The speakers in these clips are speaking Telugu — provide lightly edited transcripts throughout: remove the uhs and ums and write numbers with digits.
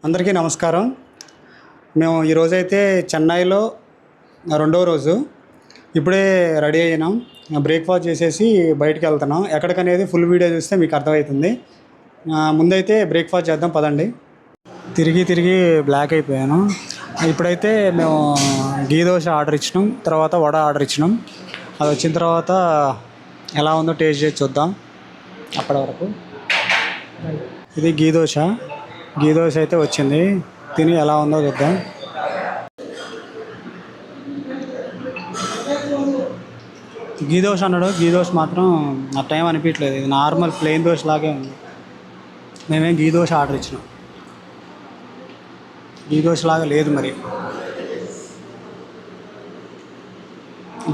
అందరికీ నమస్కారం. మేము ఈరోజైతే చెన్నైలో రెండవ రోజు. ఇప్పుడే రెడీ అయినాం, బ్రేక్ఫాస్ట్ చేసేసి బయటికి వెళ్తున్నాం. ఎక్కడికనేది ఫుల్ వీడియో చూస్తే మీకు అర్థమవుతుంది. ముందైతే బ్రేక్ఫాస్ట్ చేద్దాం పదండి. తిరిగి బ్లాక్ అయిపోయాను. ఇప్పుడైతే మేము గీ దోశ ఆర్డర్ ఇచ్చినాం, తర్వాత వడ ఆర్డర్ ఇచ్చినాం. అది వచ్చిన తర్వాత ఎలా ఉందో టేస్ట్ చేసి చూద్దాం. అప్పటి వరకు ఇది గీ దోశ అయితే వచ్చింది, తిని ఎలా ఉందో చూద్దాం. గీ దోశ అన్నాడు, గీ దోశ మాత్రం నా టైం అనిపించలేదు. ఇది నార్మల్ ప్లెయిన్ దోశ లాగే ఉంది. మేమేం గీ దోశ ఆర్డర్ ఇచ్చినాం, గీ దోశ లాగా లేదు. మరి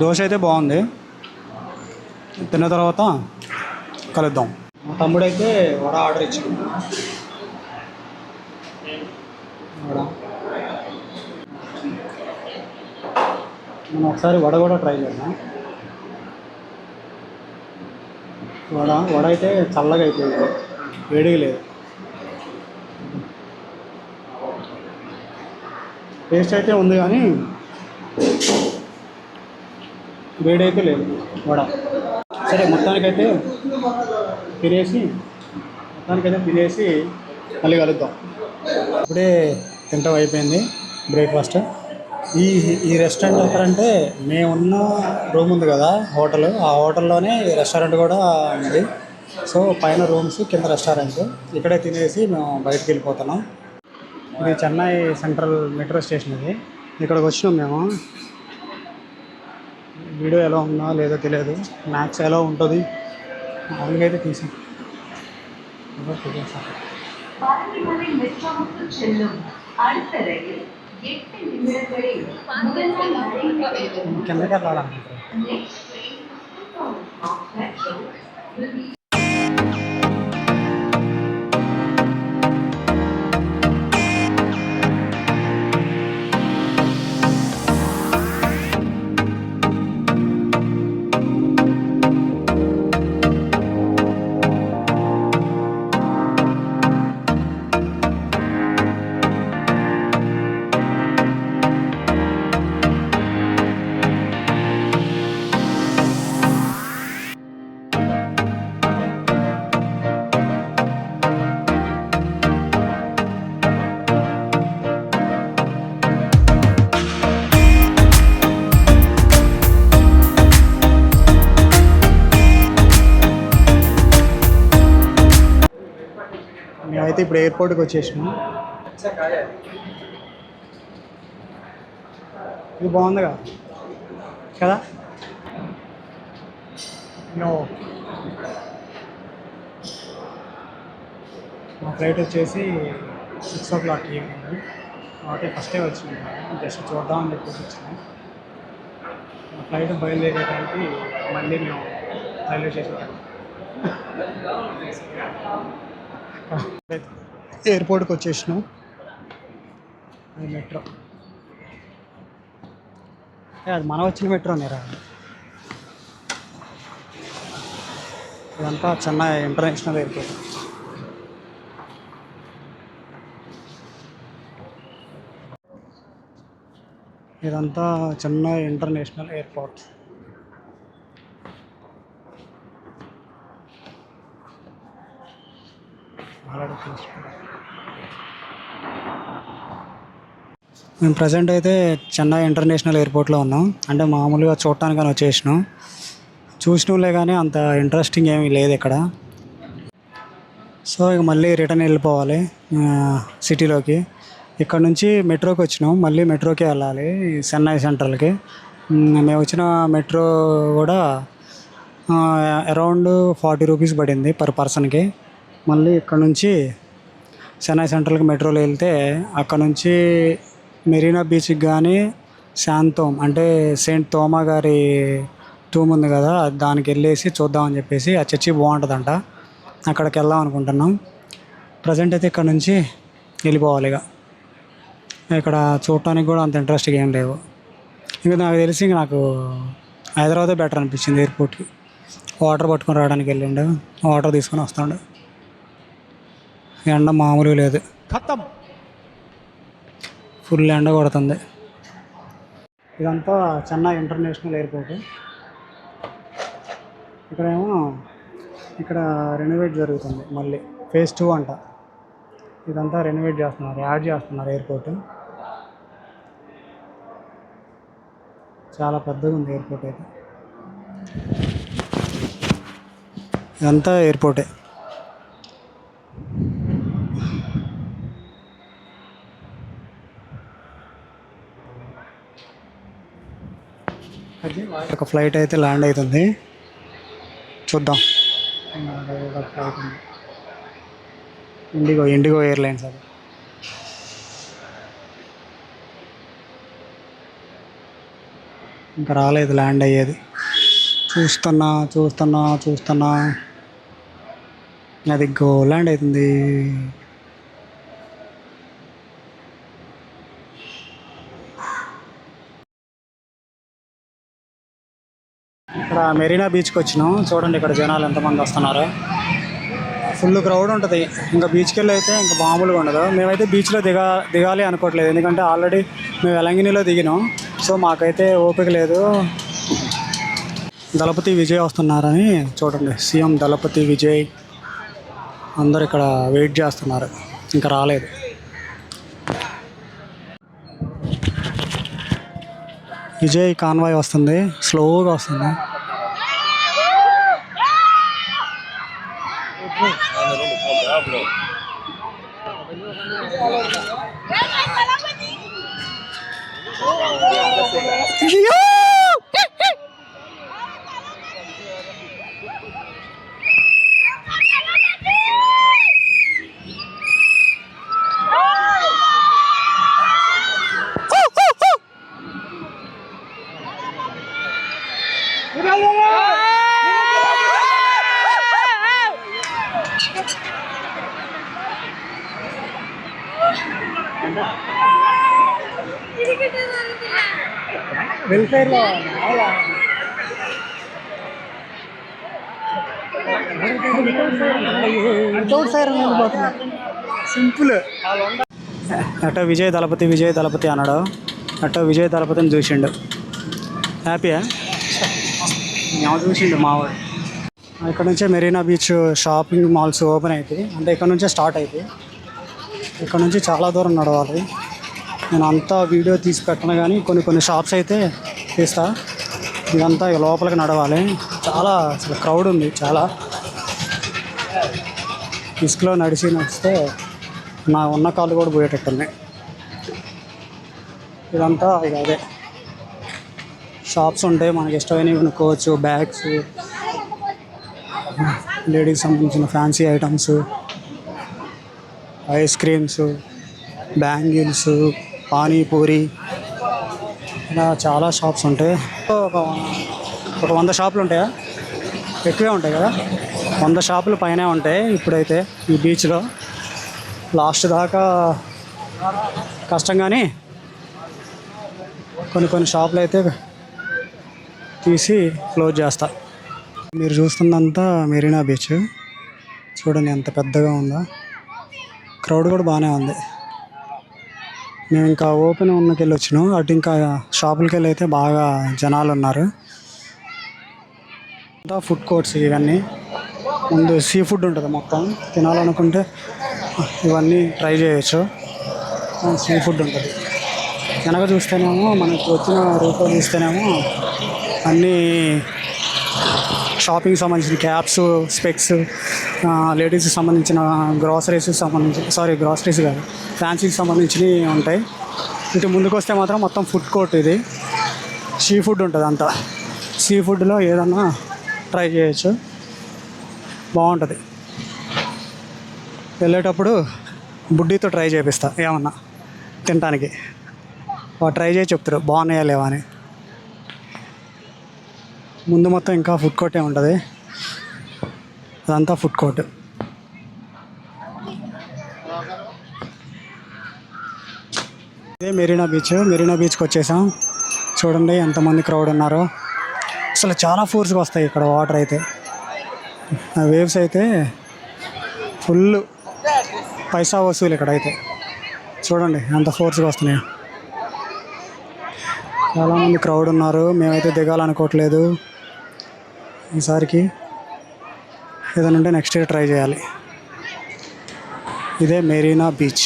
దోశ అయితే బాగుంది, తిన్న తర్వాత కలుద్దాం. మా తమ్ముడైతే వడ ఆర్డర్ ఇచ్చాడు. మనం ఒకసారి వడ కూడా ట్రై చేద్దాం. వడ అయితే చల్లగా అయిపోయింది, వేడిగా లేదు. టేస్ట్ అయితే ఉంది కానీ వేడి అయితే లేదు వడ. సరే మొత్తానికైతే తినేసి మళ్ళీ కలుద్దాం. ఇప్పుడే తింటాం అయిపోయింది బ్రేక్ఫాస్ట్. ఈ రెస్టారెంట్ ఎక్కడంటే మేమున్న రూమ్ ఉంది కదా హోటల్, ఆ హోటల్లోనే రెస్టారెంట్ కూడా ఉంది. సో పైన రూమ్స్, కింద రెస్టారెంట్. ఇక్కడే తినేసి మేము బయటకు వెళ్ళిపోతున్నాం. ఇది చెన్నై సెంట్రల్ మెట్రో స్టేషన్. ఇది ఇక్కడికి వచ్చినాం మేము. వీడియో ఎలా ఉందో లేదో తెలియదు, మ్యాక్స్ ఎలా ఉంటుంది అలాగైతే తీసాం. కిందకి వెళ్ళాలనుకుంటారు. మేమైతే ఇప్పుడు ఎయిర్పోర్ట్కి వచ్చేసినాం. ఇది బాగుందిగా కదా. మా ఫ్లైట్ వచ్చేసి 6 o'clock ఈవినింగ్. కాబట్టి ఫస్టే వచ్చినాం, జస్ట్ చూద్దామని చెప్పేసి వచ్చినాం. మా ఫ్లైట్ బయలుదేరేటానికి మళ్ళీ మేము రైల్వే స్టేషన్ ఎయిర్పోర్ట్కి వచ్చేసినాం. అది మెట్రో, అది మనం వచ్చిన మెట్రోనే రా. ఇదంతా చెన్నై ఇంటర్నేషనల్ ఎయిర్పోర్ట్. ఇదంతా చెన్నై ఇంటర్నేషనల్ ఎయిర్పోర్ట్. మేము ప్రజెంట్ అయితే చెన్నై ఇంటర్నేషనల్ ఎయిర్పోర్ట్లో ఉన్నాం. అంటే మామూలుగా చూడటానికని వచ్చేసినాం. చూసినలే కానీ అంత ఇంట్రెస్టింగ్ ఏమీ లేదు ఇక్కడ. సో ఇక మళ్ళీ రిటర్న్ వెళ్ళిపోవాలి సిటీలోకి. ఇక్కడ నుంచి మెట్రోకి వచ్చినాం, మళ్ళీ మెట్రోకి వెళ్ళాలి చెన్నై సెంట్రల్కి. మేము వచ్చిన మెట్రో కూడా అరౌండ్ 40 రూపీస్ పడింది పర్ పర్సన్కి. మళ్ళీ ఇక్కడ నుంచి చెన్నై సెంట్రల్కి మెట్రోలో వెళ్తే అక్కడ నుంచి మెరీనా బీచ్కి కానీ శాంతోమ్ అంటే సెయింట్ థోమా గారి టూమ్ ఉంది కదా, దానికి వెళ్ళేసి చూద్దామని చెప్పేసి. ఆ చర్చి బాగుంటుందంట, అక్కడికి వెళ్దాం అనుకుంటున్నాం. ప్రజెంట్ అయితే ఇక్కడ నుంచి వెళ్ళిపోవాలి. ఇక్కడ చూడటానికి కూడా అంత ఇంట్రెస్ట్గా ఏం లేవు. ఇంకా నాకు తెలిసి నాకు హైదరాబాదే బెటర్ అనిపించింది. ఎయిర్పోర్ట్కి వాటర్ పట్టుకొని రావడానికి వెళ్ళిండు, వాటర్ తీసుకొని వస్తాడు. ఎండ మామూలుగా లేదు. ఖతం ఫుల్ ఎండ కొడుతుంది. ఇదంతా చెన్నై ఇంటర్నేషనల్ ఎయిర్పోర్ట్. ఇక్కడేమో ఇక్కడ రెనోవేట్ జరుగుతుంది, మళ్ళీ ఫేజ్ 2 అంట. ఇదంతా రెనోవేట్ చేస్తున్నారు, యాడ్ చేస్తున్నారు ఎయిర్పోర్ట్. చాలా పెద్దగా ఉంది ఎయిర్పోర్ట్ అయితే. ఇదంతా ఎయిర్పోర్టే. ఒక ఫ్లైట్ అయితే ల్యాండ్ అవుతుంది, చూద్దాం. ఇండిగో ఎయిర్లైన్స్ అది. ఇంకా రాలేదు ల్యాండ్ అయ్యేది. చూస్తున్నా అది ల్యాండ్ అవుతుంది. ఇక్కడ మెరీనా బీచ్కి వచ్చినాం. చూడండి ఇక్కడ జనాలు ఎంతమంది వస్తున్నారో. ఫుల్ క్రౌడ్ ఉంటుంది. ఇంకా బీచ్కి వెళ్ళి అయితే ఇంకా మామూలుగా ఉండదు. మేమైతే బీచ్లో దిగాలి అనుకోవట్లేదు, ఎందుకంటే ఆల్రెడీ మేము వెలంగినిలో దిగినాం. సో మాకైతే ఓపిక లేదు. దళపతి విజయ్ వస్తున్నారని చూడండి, సీఎం దళపతి విజయ్ అందరు ఇక్కడ వెయిట్ చేస్తున్నారు, ఇంకా రాలేదు. విజయ్ కాన్వాయ్ వస్తుంది, స్లోగా వస్తుంది. వెల్ఫేర్లో సింపుల్. అటో విజయ్ దళపతి అన్నాడు, అటో విజయ్ దళపతిని చూసిండు. హ్యాపీయా చూసిండు మావాడు. ఇక్కడ నుంచే Marina beach shopping malls open అవుతాయి, అంటే ఇక్కడ నుంచే స్టార్ట్ అవుతాయి. ఇక్కడ నుంచి చాలా దూరం నడవాలి. నేను అంతా వీడియో తీసి పెట్టను, కానీ కొన్ని షాప్స్ అయితే తీస్తా. ఇదంతా లోపలికి నడవాలి. చాలా అసలు క్రౌడ్ ఉంది, చాలా. ఇసుకలో నడిస్తే నా ఉన్న కాళ్ళు కూడా పోయేటట్టున్నాయి. ఇదంతా అదే షాప్స్ ఉంటాయి, మనకి ఇష్టమైనవి కొనుక్కోవచ్చు. బ్యాగ్స్, లేడీకి సంబంధించిన fancy items, ice creams, bangles, panipuri, ఇలా చాలా షాప్స్ ఉంటాయి. ఒక 100 షాపులు ఉంటాయా? ఎక్కువే ఉంటాయి కదా, 100 షాపులు పైనే ఉంటాయి. ఇప్పుడైతే ఈ బీచ్లో లాస్ట్ దాకా కష్టం, కానీ కొన్ని షాపులు అయితే తీసి క్లోజ్ చేస్తా. మీరు చూస్తున్నంతా మెరీనా బీచ్. చూడండి ఎంత పెద్దగా ఉందో. క్రౌడ్ కూడా బాగానే ఉంది. మేము ఇంకా ఓపెన్ ఉన్నకెళ్ళి వచ్చినాం. అటు ఇంకా షాపులకి వెళ్ళి అయితే బాగా జనాలు ఉన్నారు. అంతా ఫుడ్ కోర్ట్స్ ఇవన్నీ. ముందు సీ ఫుడ్ ఉంటుంది, మొత్తం తినాలనుకుంటే ఇవన్నీ ట్రై చేయొచ్చు. సీ ఫుడ్ ఉంటుంది. వెనక చూస్తేనేమో మనకు వచ్చిన రూట్లో చూస్తేనేమో అన్నీ షాపింగ్కి సంబంధించిన క్యాప్స్, స్పెక్స్, లేడీస్కి సంబంధించిన గ్రాసరీస్ కాదు, ఫ్యాన్సీకి సంబంధించినవి ఉంటాయి. ఇటు ముందుకు వస్తే మాత్రం మొత్తం ఫుడ్ కోర్ట్. ఇది సీ ఫుడ్ ఉంటుంది అంతా. సీ ఫుడ్లో ఏదన్నా ట్రై చేయొచ్చు, బాగుంటుంది. వెళ్ళేటప్పుడు బుడ్డీతో ట్రై చేపిస్తా ఏమన్నా తినడానికి. ట్రై చేసి చెప్తారు బాగున్నాయా లేవా అని. ముందు మొత్తం ఇంకా ఫుడ్ కోర్టే ఉంటుంది, అదంతా ఫుడ్ కోర్ట్. ఇదే మెరీనా బీచ్కి వచ్చేసాం. చూడండి ఎంతమంది క్రౌడ్ ఉన్నారో. అసలు చాలా ఫోర్స్గా వస్తాయి ఇక్కడ వాటర్ అయితే. వేవ్స్ అయితే ఫుల్ పైసా వసూలు ఇక్కడైతే. చూడండి ఎంత ఫోర్స్గా వస్తున్నాయో. చాలామంది క్రౌడ్ ఉన్నారు. మేమైతే దిగాలనుకోవట్లేదు ఈసారికి. ఏదైనా ఉంటే నెక్స్ట్ ఇయర్ ట్రై చేయాలి. ఇదే మెరీనా బీచ్.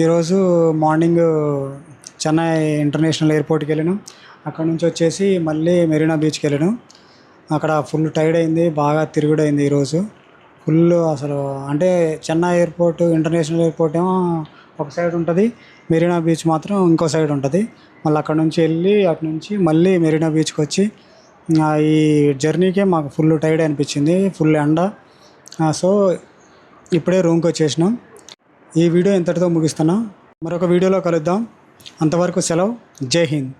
ఈరోజు మార్నింగ్ చెన్నై ఇంటర్నేషనల్ ఎయిర్పోర్ట్కి వెళ్ళాను. అక్కడ నుంచి వచ్చేసి మళ్ళీ మెరీనా బీచ్కి వెళ్ళాను. అక్కడ ఫుల్ టైర్డ్ అయింది, బాగా తిరుగుడు అయింది ఈరోజు. ఫుల్ అసలు అంటే చెన్నై ఎయిర్పోర్ట్ ఇంటర్నేషనల్ ఎయిర్పోర్ట్ ఏమో ఒక సైడ్ ఉంటుంది, మెరీనా బీచ్ మాత్రం ఇంకో సైడ్ ఉంటుంది. మళ్ళీ అక్కడ నుంచి వెళ్ళి అటు నుంచి మళ్ళీ మెరీనా బీచ్కి వచ్చి ఈ జర్నీకే మాకు ఫుల్ టైర్డ్ అనిపించింది, ఫుల్ ఎండ. సో ఇప్పుడే రూమ్కి వచ్చేసినాం. ఈ వీడియో ఇంతటితో ముగిస్తున్నా. మరొక వీడియోలో కలుద్దాం. అంతవరకు సెలవు. జై హింద్.